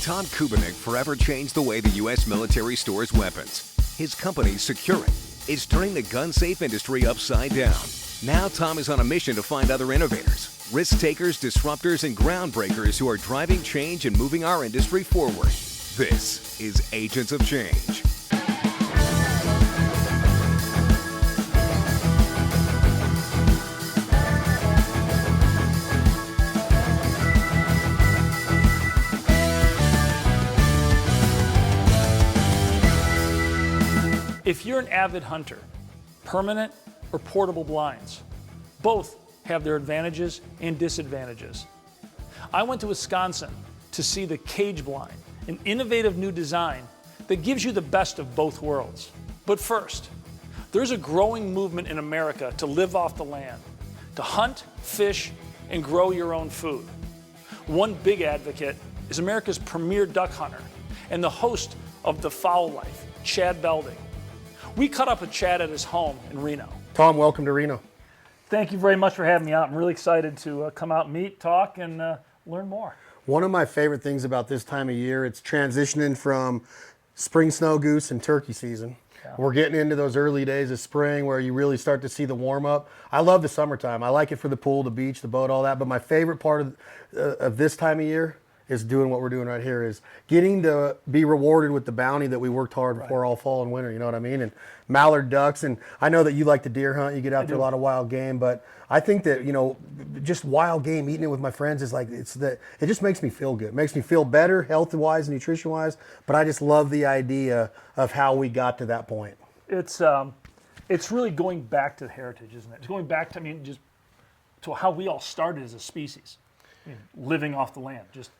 Tom Kubanek forever changed the way the U.S. military stores weapons. His company, Securing, is turning the gun-safe industry upside down. Now Tom is on a mission to find other innovators, risk-takers, disruptors, and groundbreakers who are driving change and moving our industry forward. This is Agents of Change. If you're an avid hunter, permanent or portable blinds, both have their advantages and disadvantages. I went to Wisconsin to see the cage blind, an innovative new design that gives you the best of both worlds. But first, there's a growing movement in America to live off the land, to hunt, fish, and grow your own food. One big advocate is America's premier duck hunter and the host of the Fowl Life, Chad Belding. We caught up with Chad at his home in Reno. Tom, welcome to Reno. Thank you very much for having me out. I'm really excited to come out, meet, talk, and learn more. One of my favorite things about this time of year, it's transitioning from spring snow goose and turkey season. Yeah. We're getting into those early days of spring where you really start to see the warm up. I love the summertime. I like it for the pool, the beach, the boat, all that. But my favorite part of this time of year is doing what we're doing right here, is getting to be rewarded with the bounty that we worked hard for all fall and winter, you know what I mean? And mallard ducks, and I know that you like to deer hunt, you get out there a lot of wild game, but I think that, you know, just wild game, eating it with my friends is like, it just makes me feel good. It makes me feel better health-wise, nutrition-wise, but I just love the idea of how we got to that point. It's really going back to heritage, isn't it? It's going back to, just to how we all started as a species, living off the land. Just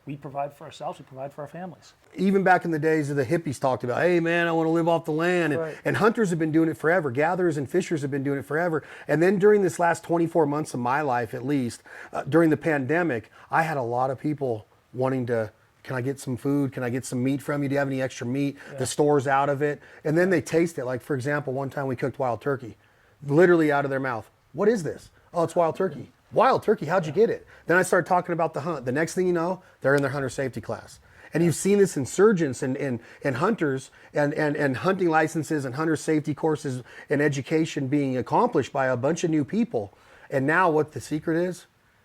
we provide for ourselves, we provide for our families. Even back in the days of the hippies talked about, hey man, I want to live off the land. And hunters have been doing it forever. Gatherers and fishers have been doing it forever. And then during this last 24 months of my life, at least, during the pandemic, I had a lot of people wanting to, can I get some food? Can I get some meat from you? Do you have any extra meat? Yeah. The store's out of it. And then they taste it. Like, for example, one time we cooked wild turkey, literally out of their mouth. What is this? Oh, it's wild turkey. Wild turkey, how'd you get it? Then I started talking about the hunt. The next thing you know, they're in their hunter safety class. And you've seen this insurgence in hunters and hunting licenses and hunter safety courses and education being accomplished by a bunch of new people. And now what the secret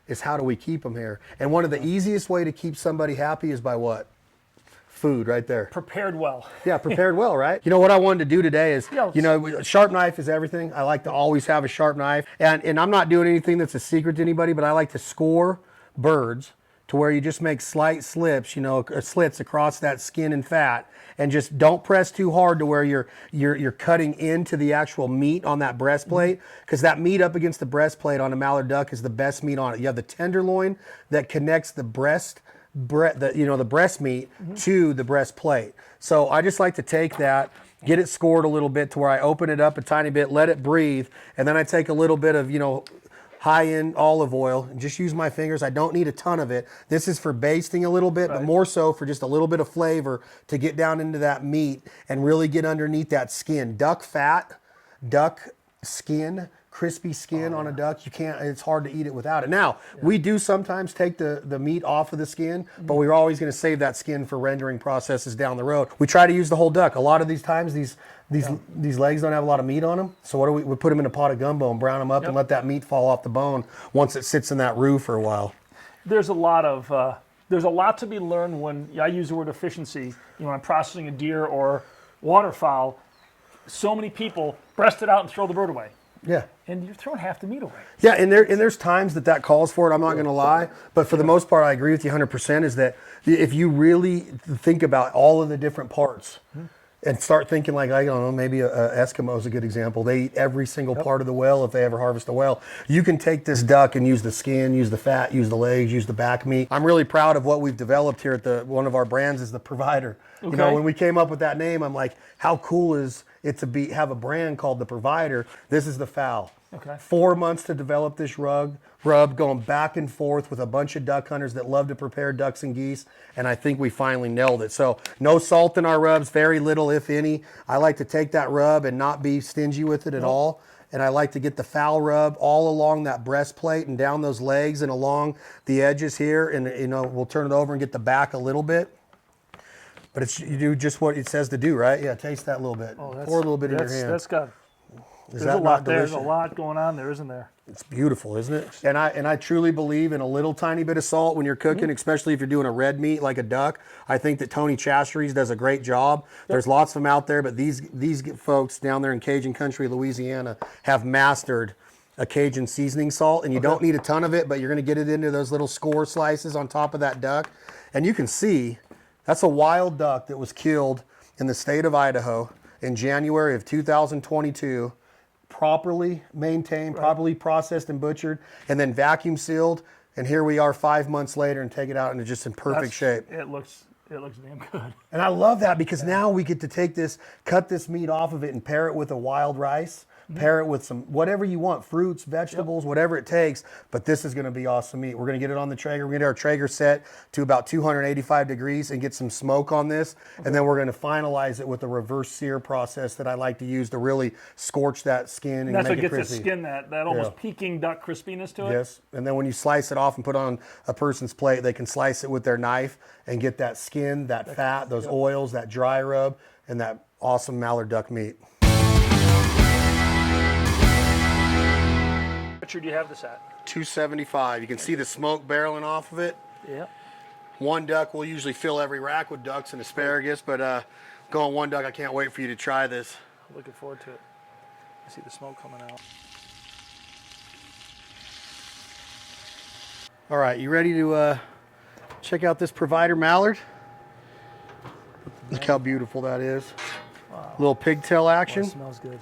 is how do we keep them here? And one of the easiest way to keep somebody happy is by what? Food right there. Prepared well. Yeah, prepared well, right? You know, what I wanted to do today is, you know, sharp knife is everything. I like to always have a sharp knife. And I'm not doing anything that's a secret to anybody, but I like to score birds to where you just make slight slips, you know, slits across that skin and fat, and just don't press too hard to where you're cutting into the actual meat on that breastplate, because that meat up against the breastplate on a mallard duck is the best meat on it. You have the tenderloin that connects the breast meat to the breastplate. So I just like to take that, get it scored a little bit to where I open it up a tiny bit, let it breathe, and then I take a little bit of, you know, high-end olive oil and just use my fingers. I don't need a ton of it. This is for basting a little bit, but more so for just a little bit of flavor to get down into that meat and really get underneath that skin. Duck fat, duck skin, crispy skin on a duck, you can't, it's hard to eat it without it. Now, we do sometimes take the meat off of the skin, but we're always going to save that skin for rendering processes down the road. We try to use the whole duck. A lot of these times, these legs don't have a lot of meat on them, so what do we put them in a pot of gumbo and brown them up and let that meat fall off the bone once it sits in that roux for a while. There's a lot to be learned when I use the word efficiency. You know, when I'm processing a deer or waterfowl, so many people breast it out and throw the bird away. Yeah. And you're throwing half the meat away. Yeah, and there's times that calls for it, I'm not going to lie. But for the most part, I agree with you 100%, is that if you really think about all of the different parts and start thinking like, I don't know, maybe a Eskimo is a good example. They eat every single part of the whale if they ever harvest a whale. You can take this duck and use the skin, use the fat, use the legs, use the back meat. I'm really proud of what we've developed here at one of our brands is the Provider. Okay. You know, when we came up with that name, I'm like, how cool is it to have a brand called the Provider? This is the Fowl. Okay. 4 months to develop this rub, going back and forth with a bunch of duck hunters that love to prepare ducks and geese, and I think we finally nailed it. So no salt in our rubs, very little, if any. I like to take that rub and not be stingy with it at all. and I like to get the fowl rub all along that breastplate and down those legs and along the edges here. And you know, we'll turn it over and get the back a little bit. But it's, you do just what it says to do, right? Yeah, taste that a little bit. Oh, pour a little bit in your hand. That's got. Is that not delicious? There's a lot going on there, isn't there? It's beautiful, isn't it? And I truly believe in a little tiny bit of salt when you're cooking, especially if you're doing a red meat like a duck. I think that Tony Chastry's does a great job. There's lots of them out there, but these folks down there in Cajun country, Louisiana, have mastered a Cajun seasoning salt, and you don't need a ton of it, but you're going to get it into those little score slices on top of that duck. And you can see that's a wild duck that was killed in the state of Idaho in January of 2022. Properly maintained, properly processed and butchered, and then vacuum sealed. And here we are 5 months later and take it out and it's just in perfect shape. It looks damn good. And I love that because now we get to take this, cut this meat off of it and pair it with a wild rice. Pair it with some, whatever you want, fruits, vegetables, whatever it takes. But this is going to be awesome meat. We're going to get it on the Traeger. We're going to get our Traeger set to about 285 degrees and get some smoke on this. And then we're going to finalize it with a reverse sear process that I like to use to really scorch that skin and that's make what it gets crispy. the skin, that almost Peking duck crispiness to it. Yes. And then when you slice it off and put it on a person's plate, they can slice it with their knife and get that skin, that fat, those oils, that dry rub, and that awesome mallard duck meat. What do you have this at? 275. You can see the smoke barreling off of it. Yeah. One duck, we'll usually fill every rack with ducks and asparagus, but going one duck, I can't wait for you to try this. Looking forward to it. I see the smoke coming out. All right, you ready to check out this Provider mallard? Look how beautiful that is. Wow. Little pigtail action. Oh, it smells good.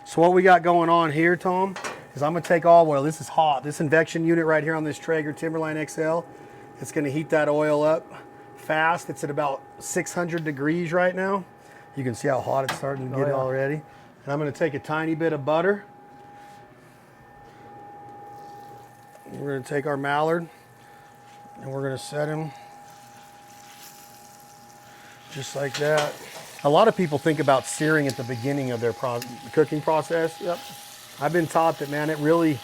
So what we got going on here, Tom, is I'm going to take olive oil. This is hot. This invection unit right here on this Traeger Timberline XL, it's going to heat that oil up fast. It's at about 600 degrees right now. You can see how hot it's starting to get already. And I'm going to take a tiny bit of butter. We're going to take our mallard and we're going to set him just like that. A lot of people think about searing at the beginning of their cooking process. Yep. I've been taught that, man, it really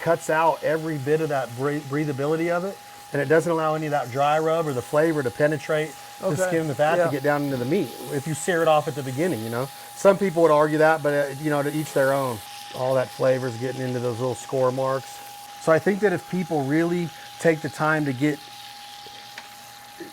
cuts out every bit of that breathability of it, and it doesn't allow any of that dry rub or the flavor to penetrate the skin and the fat to get down into the meat. If you sear it off at the beginning, you know. Some people would argue that, but you know, to each their own. All that flavor is getting into those little score marks. So I think that if people really take the time to get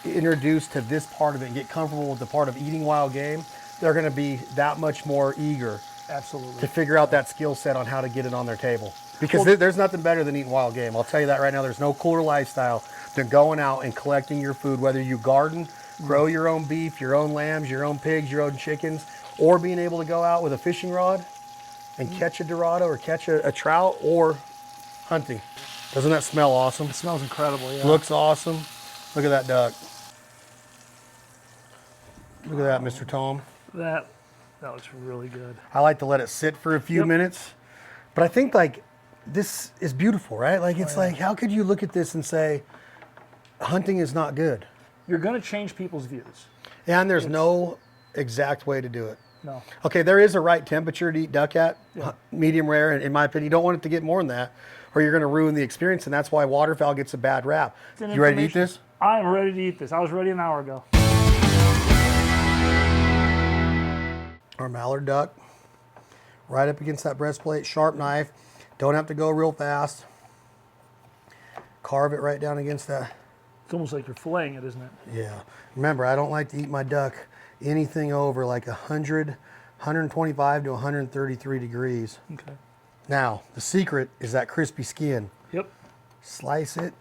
introduced to this part of it and get comfortable with the part of eating wild game, they're going to be that much more eager to figure out that skill set on how to get it on their table. Because there's nothing better than eating wild game. I'll tell you that right now. There's no cooler lifestyle than going out and collecting your food, whether you garden, grow your own beef, your own lambs, your own pigs, your own chickens, or being able to go out with a fishing rod and catch a dorado or catch a trout, or hunting. Doesn't that smell awesome? It smells incredible, yeah. Looks awesome. Look at that duck. Look at that, Mr. Tom. That looks really good. I like to let it sit for a few minutes. But I think, like, this is beautiful, right? Like, it's like, how could you look at this and say, hunting is not good? You're going to change people's views. And there's no exact way to do it. No. Okay, there is a right temperature to eat duck at, medium rare, and in my opinion. You don't want it to get more than that, or you're going to ruin the experience, and that's why waterfowl gets a bad rap. You ready to eat this? I am ready to eat this. I was ready an hour ago. Our mallard duck, right up against that breastplate, sharp knife. Don't have to go real fast. Carve it right down against that. It's almost like you're filleting it, isn't it? Yeah. Remember, I don't like to eat my duck anything over like 125 to 133 degrees. Okay. Now, the secret is that crispy skin. Yep. Slice it.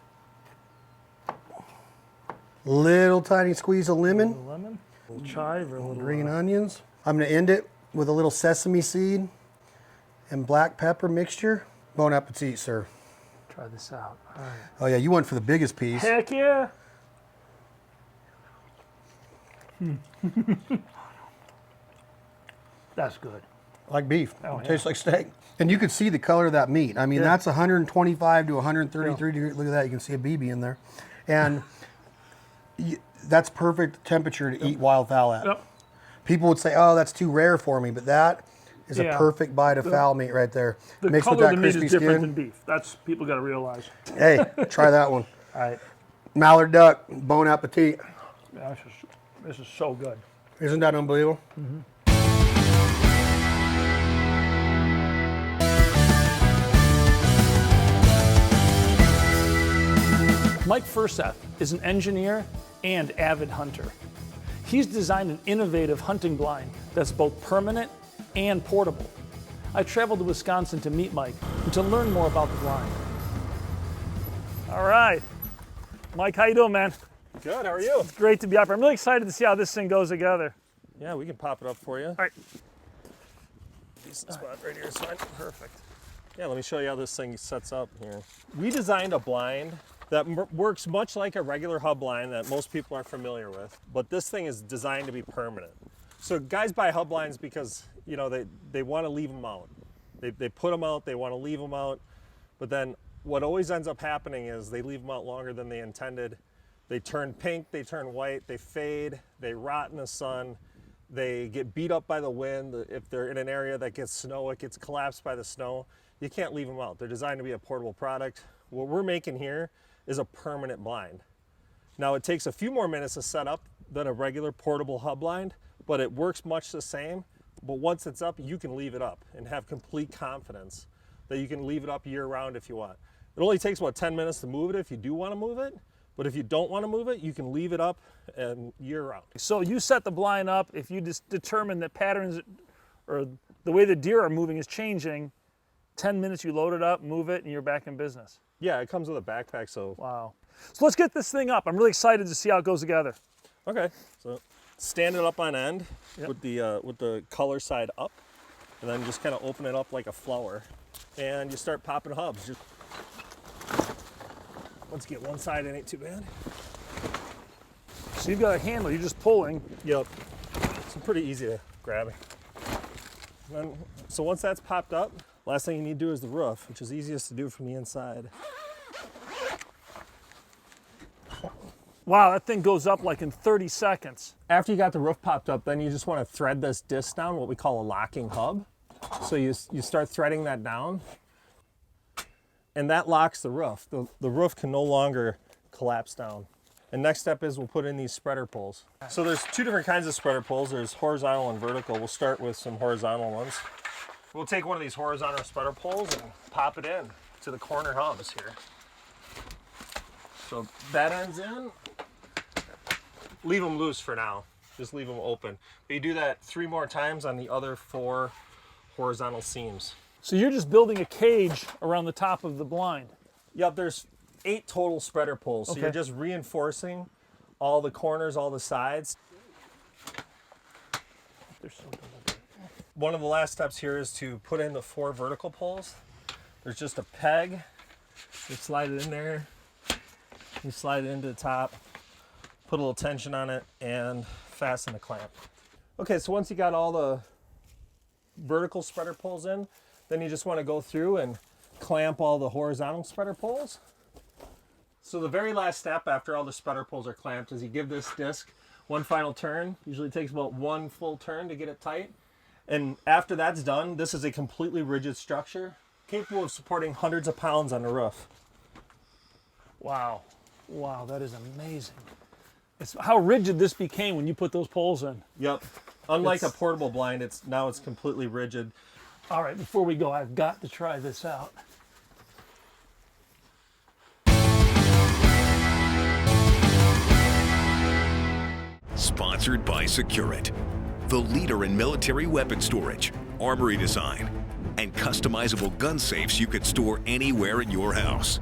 Little tiny squeeze of lemon. A little lemon, a little chive, or a little green onions. I'm going to end it with a little sesame seed and black pepper mixture. Bon appetit, sir. Try this out. All right. Oh yeah, you went for the biggest piece. Heck yeah. That's good. Like beef. Oh, It tastes like steak. And you can see the color of that meat. I mean, that's 125 to 133 degrees. Look at that. You can see a BB in there. And that's perfect temperature to eat wildfowl at. Yep. People would say, oh, that's too rare for me. But that is a perfect bite of fowl meat right there. The Mixed color with of that the meat crispy is different skin. than beef. That's people got to realize. Hey, try that one. All right. Mallard duck, bon appetit. Yeah, this is so good. Isn't that unbelievable? Mm-hmm. Mike Furseth is an engineer and avid hunter. He's designed an innovative hunting blind that's both permanent and portable. I traveled to Wisconsin to meet Mike and to learn more about the blind. All right. Mike, how you doing, man? Good, how are you? It's great to be up here. I'm really excited to see how this thing goes together. Yeah, we can pop it up for you. All right. Decent spot right here is fine. Perfect. Yeah, let me show you how this thing sets up here. We designed a blind that works much like a regular hub blind that most people are familiar with, but this thing is designed to be permanent. So guys buy hub blinds because, you know, they want to leave them out. They put them out, they want to leave them out, but then what always ends up happening is they leave them out longer than they intended. They turn pink, they turn white, they fade, they rot in the sun, they get beat up by the wind. If they're in an area that gets snow, it gets collapsed by the snow. You can't leave them out. They're designed to be a portable product. What we're making here is a permanent blind. Now it takes a few more minutes to set up than a regular portable hub blind, but it works much the same. But once it's up, you can leave it up and have complete confidence that you can leave it up year round if you want. It only takes about 10 minutes to move it if you do want to move it, but if you don't want to move it, you can leave it up and year round. So you set the blind up. If you just determine that patterns or the way the deer are moving is changing, 10 minutes you load it up, move it, and you're back in business. Yeah, it comes with a backpack, so. Wow. So let's get this thing up. I'm really excited to see how it goes together. Okay, so stand it up on end with the color side up, and then just kind of open it up like a flower, and you start popping hubs. Let's get one side, it ain't too bad. So you've got a handle, you're just pulling. Yep, it's pretty easy to grab. So once that's popped up, last thing you need to do is the roof, which is easiest to do from the inside. Wow, that thing goes up like in 30 seconds. After you got the roof popped up, then you just want to thread this disc down, what we call a locking hub. So you start threading that down, and that locks the roof. The roof can no longer collapse down. And next step is we'll put in these spreader poles. So there's two different kinds of spreader poles. There's horizontal and vertical. We'll start with some horizontal ones. We'll take one of these horizontal spreader poles and pop it in to the corner hubs here. So that ends in. Leave them loose for now. Just leave them open. But you do that 3 more times on the other 4 horizontal seams. So you're just building a cage around the top of the blind. Yep, there's 8 total spreader poles. So Okay. you're just reinforcing all the corners, all the sides. They're so good. One of the last steps here is to put in the 4 vertical poles. There's just a peg. You slide it in there. You slide it into the top. Put a little tension on it and fasten the clamp. Okay, so once you got all the vertical spreader poles in, then you just want to go through and clamp all the horizontal spreader poles. So the very last step after all the spreader poles are clamped is you give this disc one final turn. Usually takes about 1 full turn to get it tight. And after that's done, this is a completely rigid structure, capable of supporting hundreds of pounds on the roof. Wow. Wow, that is amazing. It's how rigid this became when you put those poles in. Yep. Unlike a portable blind, it's completely rigid. All right, before we go, I've got to try this out. Sponsored by Securint, the leader in military weapon storage, armory design, and customizable gun safes you could store anywhere in your house.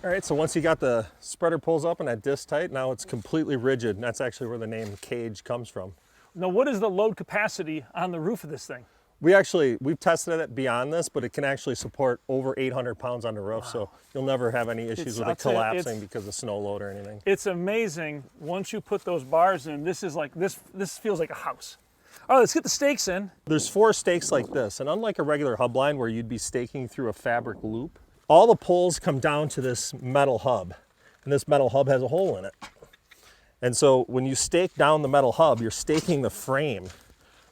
All right, so once you got the spreader poles up and that disc tight, now it's completely rigid, and that's actually where the name cage comes from. Now, what is the load capacity on the roof of this thing? We've tested it beyond this, but it can actually support over 800 pounds on the roof, so you'll never have any issues with it collapsing because of snow load or anything. It's amazing. Once you put those bars in, this is like this feels like a house. All right, let's get the stakes in. There's 4 stakes like this, and unlike a regular hub blind where you'd be staking through a fabric loop, all the poles come down to this metal hub, and this metal hub has a hole in it. And so when you stake down the metal hub, you're staking the frame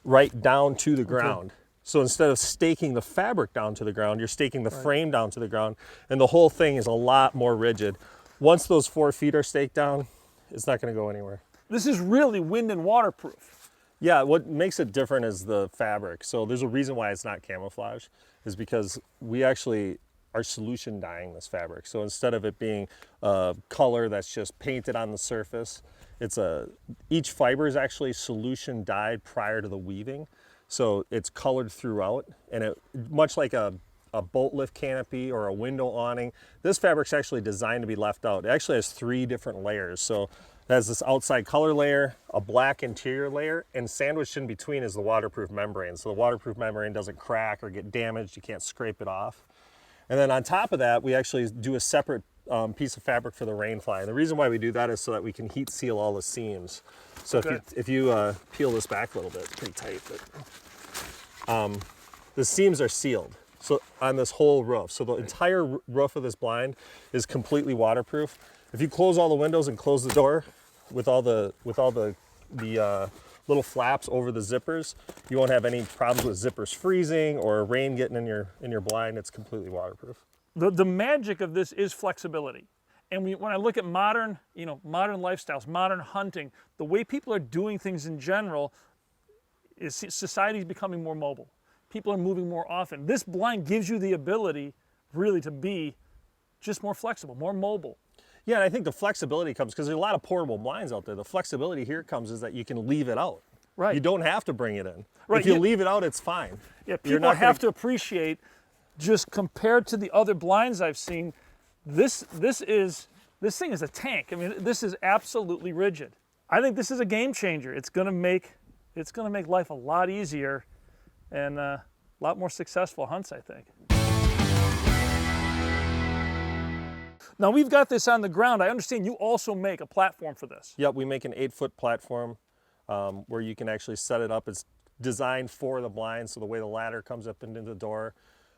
right down to the ground. So instead of staking the fabric down to the ground, you're staking the frame down to the ground, and the whole thing is a lot more rigid. Once those 4 feet are staked down, it's not going to go anywhere. This is really wind and waterproof. Yeah, what makes it different is the fabric. So there's a reason why it's not camouflage, is because we actually are solution dyeing this fabric. So instead of it being a color that's just painted on the surface, each fiber is actually solution dyed prior to the weaving. So it's colored throughout, and much like a boat lift canopy or a window awning, this fabric's actually designed to be left out. It actually has 3 different layers. So it has this outside color layer, a black interior layer, and sandwiched in between is the waterproof membrane. So the waterproof membrane doesn't crack or get damaged. You can't scrape it off. And then on top of that, we actually do a separate piece of fabric for the rainfly. And the reason why we do that is so that we can heat seal all the seams. So if you peel this back a little bit, it's pretty tight, but the seams are sealed. So on this whole roof. So the entire roof of this blind is completely waterproof. If you close all the windows and close the door with all the little flaps over the zippers, you won't have any problems with zippers freezing or rain getting in your blind. It's completely waterproof. The magic of this is flexibility. And when I look at modern lifestyles, modern hunting, the way people are doing things in general, is society is becoming more mobile. People are moving more often. This blind gives you the ability really to be just more flexible, more mobile. Yeah, and I think the flexibility comes because there's a lot of portable blinds out there. The flexibility here comes is that you can leave it out. Right. You don't have to bring it in. Right. If you leave it out, it's fine. Yeah, people have to appreciate, just compared to the other blinds I've seen, this thing is a tank. I mean, this is absolutely rigid. I think this is a game changer. It's going to make life a lot easier and a lot more successful hunts, I think. Now we've got this on the ground. I understand you also make a platform for this. Yep, we make an 8-foot platform where you can actually set it up. It's designed for the blind, so the way the ladder comes up into the door,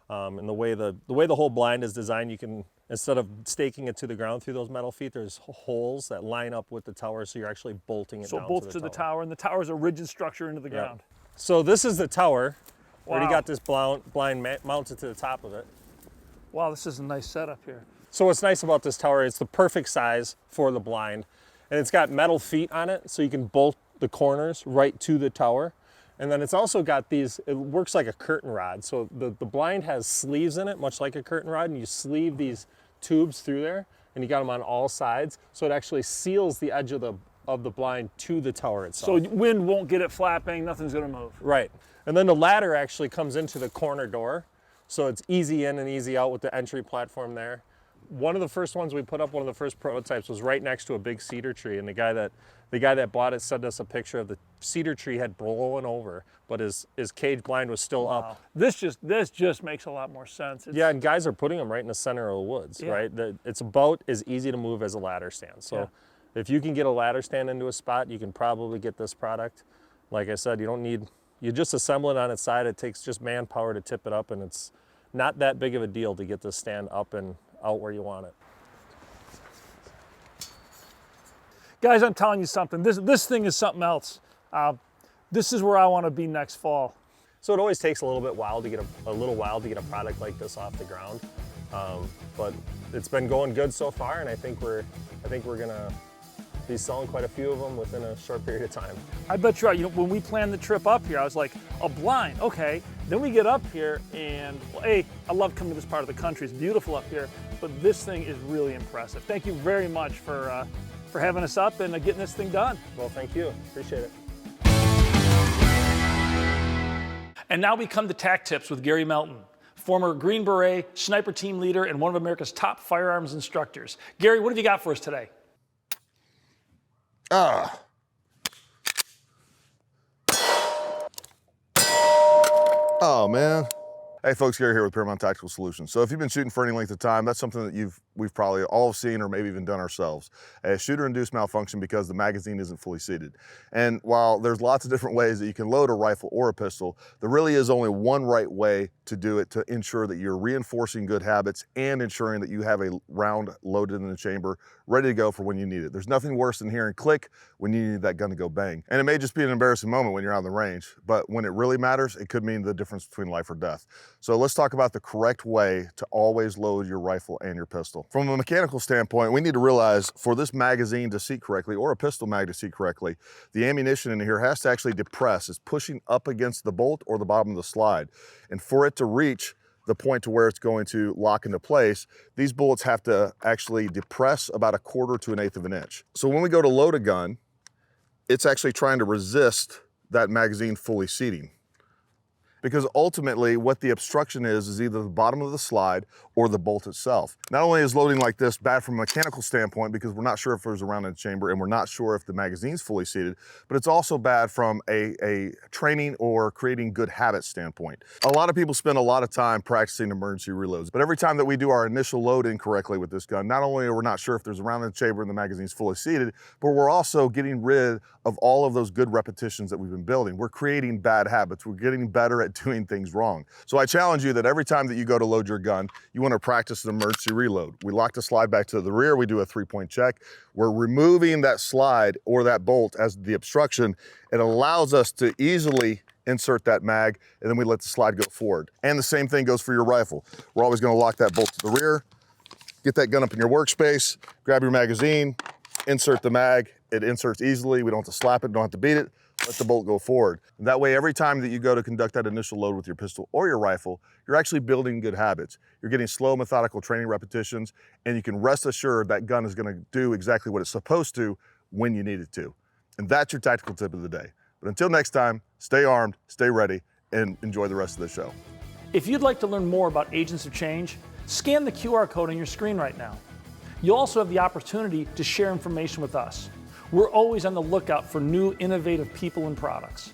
and the way the whole blind is designed, you can, instead of staking it to the ground through those metal feet, there's holes that line up with the tower, so you're actually bolting it down to the tower. So both to the tower, and the tower is a rigid structure into the ground. So this is the tower. Wow. Already got this blind mounted to the top of it. Wow, this is a nice setup here. So what's nice about this tower, it's the perfect size for the blind. And it's got metal feet on it, so you can bolt the corners right to the tower. And then it's also got these, it works like a curtain rod. So the blind has sleeves in it, much like a curtain rod, and you sleeve these tubes through there, and you got them on all sides. So it actually seals the edge of the blind to the tower itself. So wind won't get it flapping, nothing's gonna move. Right. And then the ladder actually comes into the corner door. So it's easy in and easy out with the entry platform there. One of the first ones we put up, one of the first prototypes, was right next to a big cedar tree, and the guy that bought it sent us a picture of the cedar tree had blown over, but his cage blind was still up. This just makes a lot more sense. Yeah, and guys are putting them right in the center of the woods, right? It's about as easy to move as a ladder stand. So if you can get a ladder stand into a spot, you can probably get this product. Like I said, you just assemble it on its side. It takes just manpower to tip it up, and it's not that big of a deal to get this stand up and out where you want it. Guys, I'm telling you something. This thing is something else. This is where I want to be next fall. So it always takes a little while to get a product like this off the ground, but it's been going good so far, and I think we're gonna be selling quite a few of them within a short period of time. I bet you're right. You know, when we planned the trip up here, I was like, a blind, okay. Then we get up here, and well, hey, I love coming to this part of the country. It's beautiful up here, but this thing is really impressive. Thank you very much for having us up and getting this thing done. Well, thank you. Appreciate it. And now we come to Tac Tips with Gary Melton, former Green Beret, sniper team leader, and one of America's top firearms instructors. Gary, what have you got for us today? Oh man. Hey folks, Gary here with Paramount Tactical Solutions. So if you've been shooting for any length of time, that's something that we've probably all seen or maybe even done ourselves. A shooter-induced malfunction because the magazine isn't fully seated. And while there's lots of different ways that you can load a rifle or a pistol, there really is only one right way to do it to ensure that you're reinforcing good habits and ensuring that you have a round loaded in the chamber, ready to go for when you need it. There's nothing worse than hearing click when you need that gun to go bang. And it may just be an embarrassing moment when you're out on the range, but when it really matters, it could mean the difference between life or death. So let's talk about the correct way to always load your rifle and your pistol. From a mechanical standpoint, we need to realize for this magazine to seat correctly, or a pistol mag to seat correctly, the ammunition in here has to actually depress. It's pushing up against the bolt or the bottom of the slide. And for it to reach the point to where it's going to lock into place, these bullets have to actually depress about 1/4 to 1/8 of an inch. So when we go to load a gun, it's actually trying to resist that magazine fully seating. Because ultimately what the obstruction is either the bottom of the slide or the bolt itself. Not only is loading like this bad from a mechanical standpoint because we're not sure if there's a round in the chamber and we're not sure if the magazine's fully seated, but it's also bad from a training or creating good habits standpoint. A lot of people spend a lot of time practicing emergency reloads, but every time that we do our initial load incorrectly with this gun, not only are we not sure if there's a round in the chamber and the magazine's fully seated, but we're also getting rid of all of those good repetitions that we've been building. We're creating bad habits. We're getting better at doing things wrong. So I challenge you that every time that you go to load your gun, you want to practice an emergency reload. We lock the slide back to the rear. We do a 3-point check. We're removing that slide or that bolt as the obstruction. It allows us to easily insert that mag, and then we let the slide go forward. And the same thing goes for your rifle. We're always going to lock that bolt to the rear, get that gun up in your workspace, grab your magazine, insert the mag. It inserts easily. We don't have to slap it, don't have to beat it. Let the bolt go forward. And that way, every time that you go to conduct that initial load with your pistol or your rifle, you're actually building good habits. You're getting slow, methodical training repetitions, and you can rest assured that gun is going to do exactly what it's supposed to when you need it to. And that's your tactical tip of the day. But until next time, stay armed, stay ready, and enjoy the rest of the show. If you'd like to learn more about Agents of Change, scan the QR code on your screen right now. You'll also have the opportunity to share information with us. We're always on the lookout for new innovative people and products.